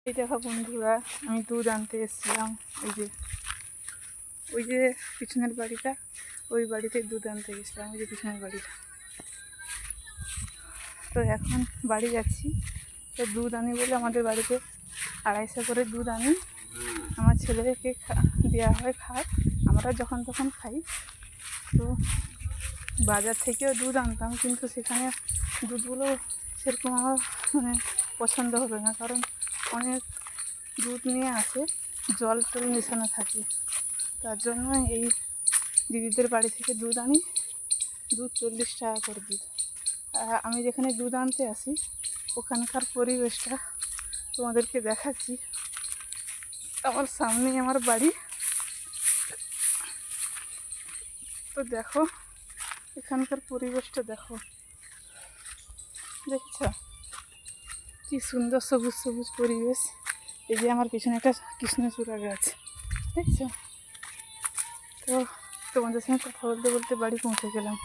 এই দেখো বন্ধুরা, আমি দুধ আনতে এসেছিলাম। ওই যে পিছনের বাড়িটা, ওই বাড়িতে দুধ আনতে গেছিলাম। ওই যে পিছনের বাড়িটা। তো এখন বাড়ি যাচ্ছি। তো দুধ আনি বলে আমাদের বাড়িতে 250 করে দুধ আনি। আমার ছেলেকে দেওয়া হয়, খায়। আমরা যখন তখন খাই। তো বাজার থেকেও দুধ আনতাম, কিন্তু সেখানে দুধগুলো সেরকম আমার পছন্দ হবে না, কারণ অনেক দুধ নিয়ে আসে, জল টল মেশানো থাকে। তার জন্য এই দিদিদের বাড়ি থেকে দুধ আনি। দুধ 40 টাকা করে দুধ। আমি যেখানে দুধ আনতে আসি ওখানকার পরিবেশটা তোমাদেরকে দেখাচ্ছি। আমার সামনেই আমার বাড়ি। তো দেখো এখানকার পরিবেশটা দেখো, দেখছ কি সুন্দর সবুজ সবুজ পরিবেশ। এই যে আমার পিছনে একটা কৃষ্ণচূড়া গাছ, দেখছো? তো তোমাদের সঙ্গে কথা বলতে বলতে বাড়ি পৌঁছে গেলাম।